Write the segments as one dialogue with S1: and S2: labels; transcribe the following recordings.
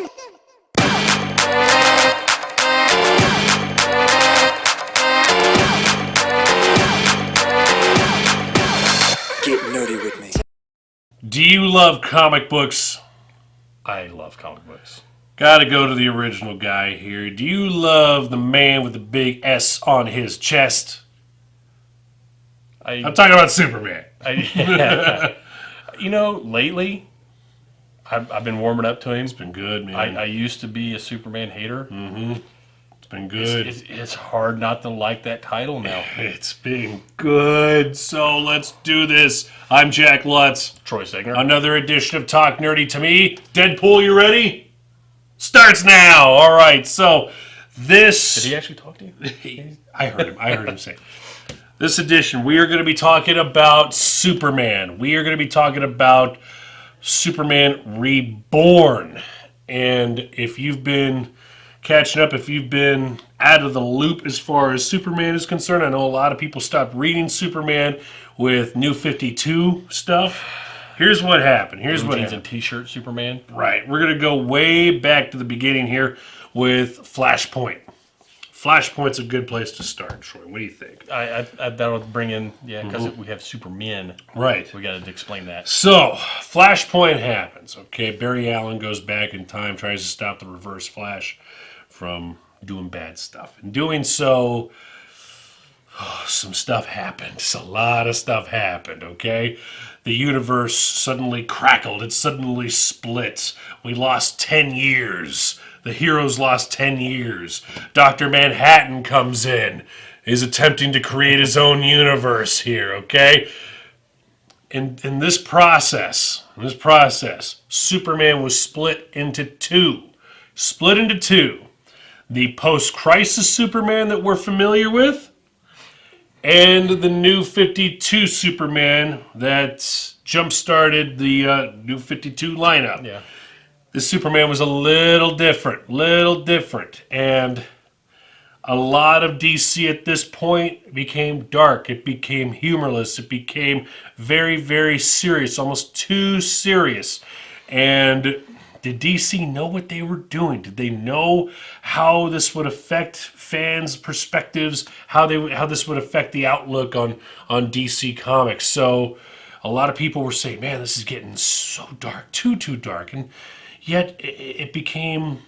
S1: Get nerdy with me.
S2: Do you love comic books?
S3: I love comic books.
S2: Gotta go to the original guy here. Do you love the man with the big S on his chest? I'm talking about Superman.
S3: Lately, I've been warming up to him.
S2: It's been good, man.
S3: I used to be a Superman hater.
S2: Mm-hmm. It's been good.
S3: It's hard not to like that title now.
S2: It's been good. So let's do this. I'm Jack Lutz.
S3: Troy Segner.
S2: Another edition of Talk Nerdy to Me. Deadpool, you ready? Starts now. All right. So this.
S3: Did he actually talk to you?
S2: I heard him say. This edition, we are going to be talking about Superman. We are going to be talking about Superman Reborn. And if you've been catching up, if you've been out of the loop as far as Superman is concerned, I know a lot of people stopped reading Superman with New 52 stuff. Here's what happened. Here's what happened.
S3: And T-shirt Superman.
S2: Right. We're going to go way back to the beginning here with Flashpoint. Flashpoint's a good place to start, Troy. What do you think?
S3: That'll bring in, because we have Supermen.
S2: Right.
S3: We got to explain that.
S2: So, Flashpoint happens, okay? Barry Allen goes back in time, tries to stop the Reverse Flash from doing bad stuff. In doing so, some stuff happened. A lot of stuff happened, okay? The universe suddenly crackled. It suddenly split. We lost 10 years. The heroes lost 10 years. Dr. Manhattan comes in. Is attempting to create his own universe here, okay? In this process, Superman was split into two. The post-crisis Superman that we're familiar with, and the New 52 Superman that jump-started the New 52 lineup.
S3: Yeah.
S2: This Superman was a little different, and a lot of DC at this point became dark. It became humorless. It became very, very serious, almost too serious. And did DC know what they were doing? Did they know how this would affect fans' perspectives, how this would affect the outlook on DC Comics? So a lot of people were saying, man, this is getting so dark, too dark. And yet it became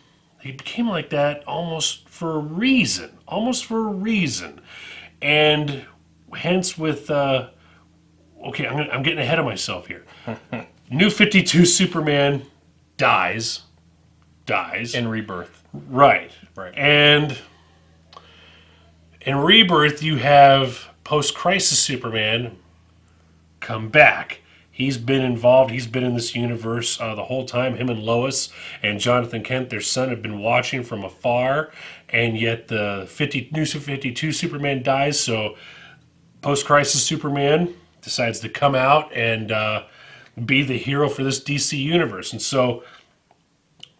S2: like that almost for a reason. And hence with, okay, I'm getting ahead of myself here. New 52 Superman dies.
S3: In Rebirth.
S2: Right. And in Rebirth, you have post-crisis Superman come back. He's been involved. He's been in this universe the whole time. Him and Lois and Jonathan Kent, their son, have been watching from afar. And yet the New 52 Superman dies. So post-crisis Superman decides to come out and be the hero for this DC universe. And so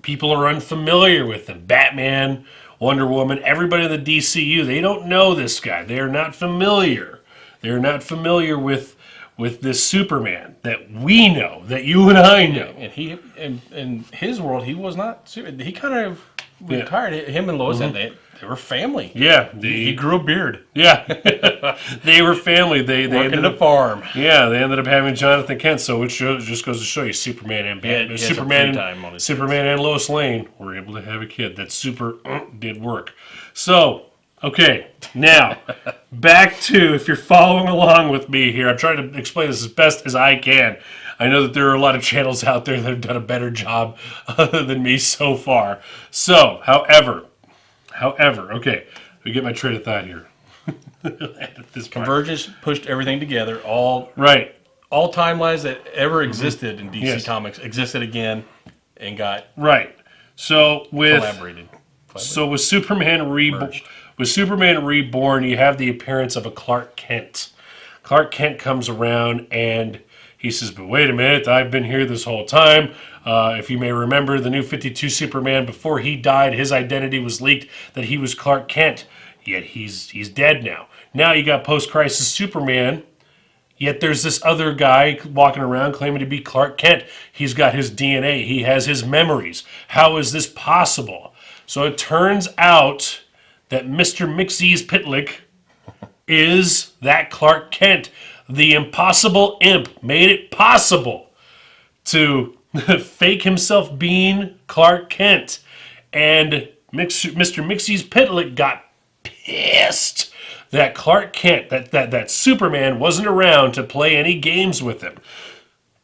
S2: people are unfamiliar with him. Batman, Wonder Woman, everybody in the DCU, they don't know this guy. They are not familiar. They're not familiar with this Superman that we know, that you and I know.
S3: And he, in his world, he was not. He kind of retired. Him and Lois, they were family.
S2: Yeah,
S3: he grew a beard.
S2: Yeah, they were family. They
S3: working the farm.
S2: Yeah, they ended up having Jonathan Kent. So it just goes to show you, Superman and Batman, Superman and Lois Lane were able to have a kid. That did work. So. Okay, now, back to, if you're following along with me here, I'm trying to explain this as best as I can. I know that there are a lot of channels out there that have done a better job than me so far. So, however, okay, let me get my train of thought here.
S3: Convergence pushed everything together. All timelines that ever existed in DC Comics existed again and got collaborated.
S2: So with Superman Reborn, you have the appearance of a Clark Kent. Clark Kent comes around and he says, but wait a minute, I've been here this whole time. If you may remember, the New 52 Superman, before he died, his identity was leaked that he was Clark Kent. Yet he's dead now. Now you got post-crisis Superman. Yet there's this other guy walking around claiming to be Clark Kent. He's got his DNA. He has his memories. How is this possible? So it turns out that Mr. Mxyzptlk is that Clark Kent. The impossible imp made it possible to fake himself being Clark Kent. And Mr. Mxyzptlk got pissed that Clark Kent, that Superman wasn't around to play any games with him.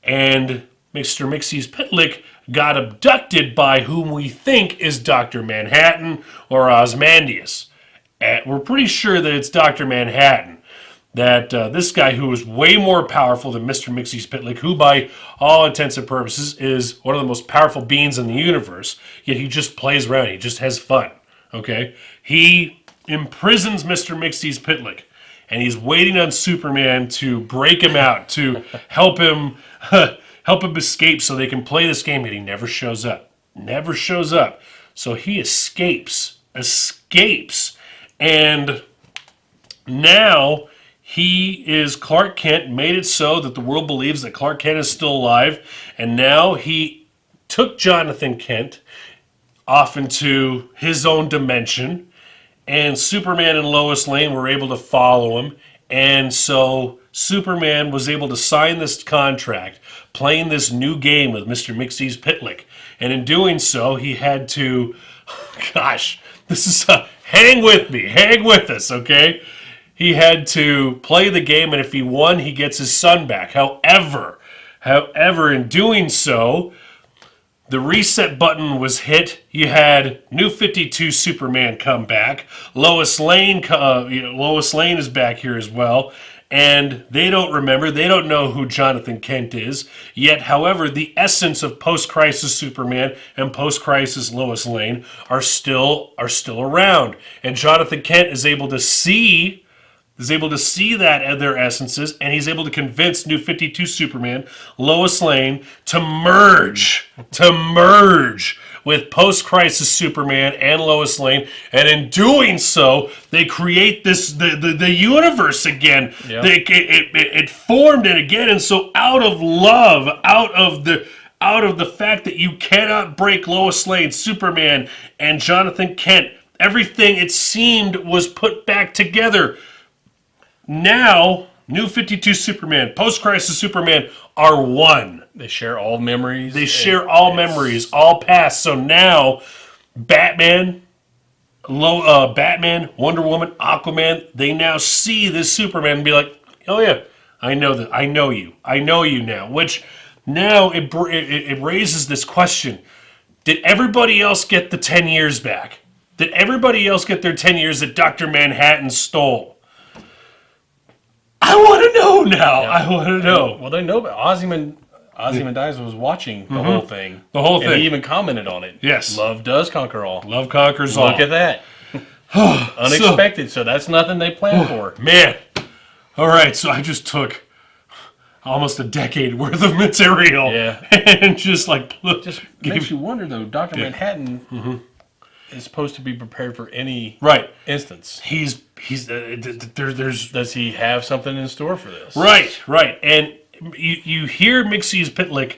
S2: And Mr. Mxyzptlk got abducted by whom we think is Dr. Manhattan or Ozymandias. And we're pretty sure that it's Dr. Manhattan. That this guy who is way more powerful than Mr. Mxyzptlk, who by all intents and purposes is one of the most powerful beings in the universe, yet he just plays around, he just has fun, okay? He imprisons Mr. Mxyzptlk, and he's waiting on Superman to break him out, to help him escape so they can play this game, and he never shows up. Never shows up. So he escapes, and now he is Clark Kent, made it so that the world believes that Clark Kent is still alive, and now he took Jonathan Kent off into his own dimension, and Superman and Lois Lane were able to follow him, and so Superman was able to sign this contract, playing this new game with Mr. Mxyzptlk, and in doing so, he had to, gosh, this is, hang with me, hang with us, okay? He had to play the game, and if he won, he gets his son back. However, in doing so, the reset button was hit. You had New 52 Superman come back. Lois Lane is back here as well, and they don't remember. They don't know who Jonathan Kent is. Yet, however, the essence of post-crisis Superman and post-crisis Lois Lane are still around, and Jonathan Kent is able to see that at their essences, and he's able to convince New 52 Superman, Lois Lane, to merge with post-crisis Superman and Lois Lane, and in doing so, they create the universe again. Yep. It formed it again, and so out of love, out of the fact that you cannot break Lois Lane, Superman, and Jonathan Kent, everything it seemed was put back together. Now, New 52 Superman, post-crisis Superman are one.
S3: They share all memories.
S2: They share all memories, all past. So now, Batman, Wonder Woman, Aquaman, they now see this Superman and be like, oh yeah, I know that. I know you now. Which now it raises this question: did everybody else get the 10 years back? Did everybody else get their 10 years that Dr. Manhattan stole? I want to know now. Yeah. I want to know.
S3: Well, they know about Ozymandias was watching the whole thing.
S2: The whole thing.
S3: And he even commented on it.
S2: Yes.
S3: Love does conquer all.
S2: Love conquers all.
S3: Look at that. Unexpected. So that's nothing they planned for.
S2: Man. All right. So I just took almost a decade worth of material.
S3: Yeah.
S2: And just
S3: makes you wonder, though. Dr. Manhattan is supposed to be prepared for any instance. Does he have something in store for this?
S2: Right. And you hear Mxyzptlk,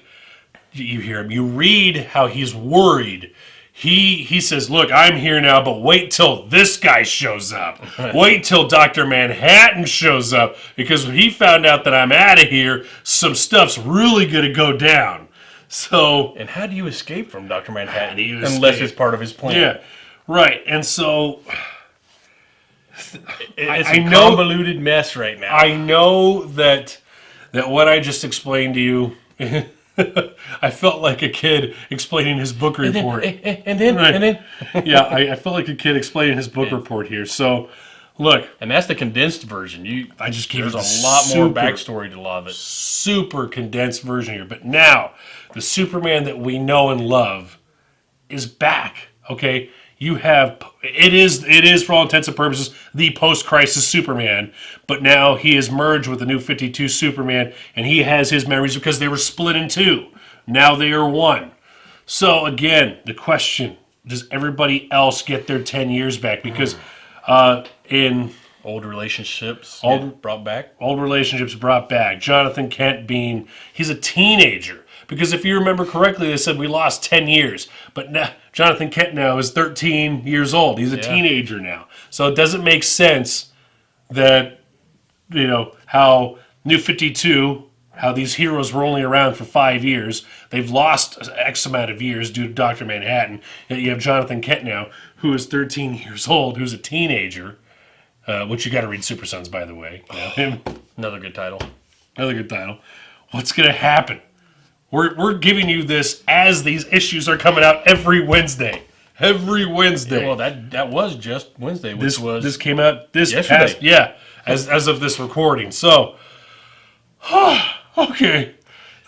S2: you hear him, you read how he's worried. He says, look, I'm here now, but wait till this guy shows up. Wait till Dr. Manhattan shows up, because when he found out that I'm out of here, some stuff's really going to go down. So,
S3: and how do you escape from Dr. Manhattan unless it's part of his plan?
S2: Yeah, right. And so
S3: it's a convoluted mess right now.
S2: I know that what I just explained to you, I felt like a kid explaining his book report.
S3: And then.
S2: Yeah, I felt like a kid explaining his book report here. So, look.
S3: And that's the condensed version.
S2: There's
S3: a lot more backstory to a lot of it.
S2: Super condensed version here. But now, the Superman that we know and love is back, okay? It is for all intents and purposes the post-crisis Superman, but now he is merged with the New 52 Superman, and he has his memories because they were split in two. Now they are one. So again, the question: does everybody else get their 10 years back? Because in
S3: Old relationships brought back.
S2: Old relationships brought back. Jonathan Kent he's a teenager. Because if you remember correctly, they said we lost 10 years. But now, Jonathan Kent now is 13 years old. He's a teenager now. So it doesn't make sense that, how New 52, how these heroes were only around for 5 years. They've lost X amount of years due to Dr. Manhattan. Yet you have Jonathan Kent now, who is 13 years old, who's a teenager. Which you got to read Super Sons, by the way.
S3: Another good title. What's
S2: going to happen? We're giving you this as these issues are coming out every Wednesday. Every Wednesday.
S3: Yeah, well, that was just Wednesday.
S2: This came out this
S3: yesterday.
S2: Past, as of this recording. So, okay,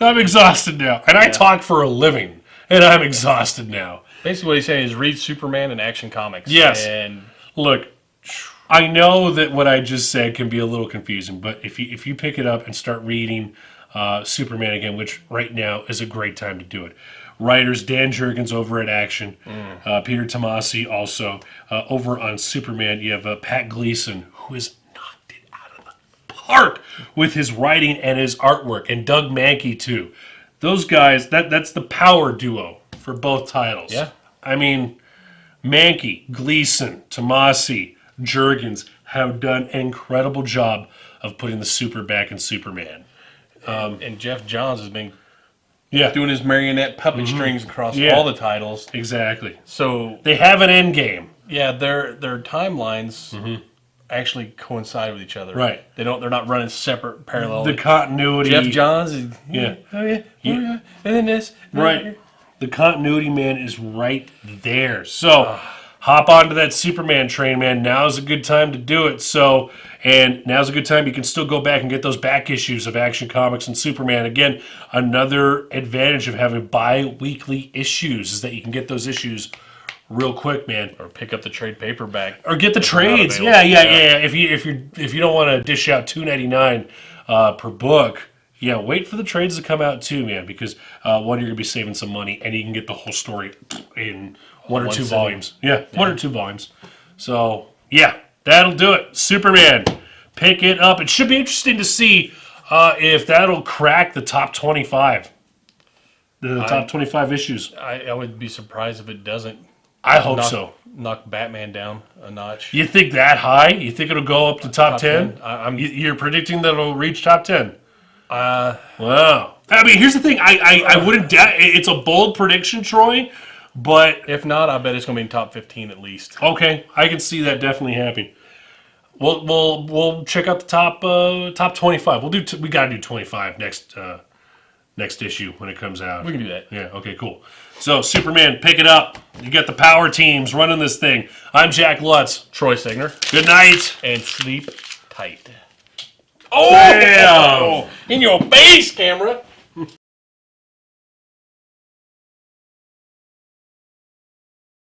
S2: I'm exhausted now, and I talk for a living, and I'm exhausted now.
S3: Basically, what he's saying is read Superman and Action Comics.
S2: Yes.
S3: And
S2: look, I know that what I just said can be a little confusing, but if you pick it up and start reading Superman again, which right now is a great time to do it. Writers Dan Jurgens over at Action, Peter Tomasi also over on Superman. You have Pat Gleason, who has knocked it out of the park with his writing and his artwork, and Doug Mankey too. Those guys, that's the power duo for both titles.
S3: Yeah,
S2: I mean, Mankey, Gleason, Tomasi, Jurgens have done an incredible job of putting the super back in Superman.
S3: And Jeff Johns has been doing his marionette puppet strings across all the titles.
S2: Exactly.
S3: So
S2: they have an end game.
S3: Yeah, their timelines actually coincide with each other.
S2: Right.
S3: They're not running separate parallel.
S2: The continuity.
S3: Jeff Johns is
S2: and
S3: then this.
S2: Right. The continuity man is right there. So hop onto that Superman train, man. Now's a good time to do it. So, and now's a good time. You can still go back and get those back issues of Action Comics and Superman. Again, another advantage of having bi-weekly issues is that you can get those issues real quick, man.
S3: Or pick up the trade paperback.
S2: Or get the trades. Yeah. If you don't want to dish out $2.99 per book, wait for the trades to come out too, man. Because one, you're gonna be saving some money, and you can get the whole story in one or two volumes. One or two volumes. So, that'll do it. Superman, pick it up. It should be interesting to see if that'll crack the top 25. The top 25 issues.
S3: I would be surprised if it doesn't.
S2: I hope so.
S3: Knock Batman down a notch.
S2: You think that high? You think it'll go up to top 10? You're predicting that it'll reach top 10? Wow. I mean, here's the thing. I wouldn't doubt it's a bold prediction, Troy. But
S3: if not, I bet it's going to be in top 15 at least.
S2: Okay, I can see that definitely happening. We'll check out the top 25. We got to do 25 next issue when it comes out.
S3: We can do that.
S2: Yeah. Okay. Cool. So Superman, pick it up. You got the power teams running this thing. I'm Jack Lutz.
S3: Troy Signer.
S2: Good night
S3: and sleep tight.
S2: Oh! Damn.
S3: In your face, camera.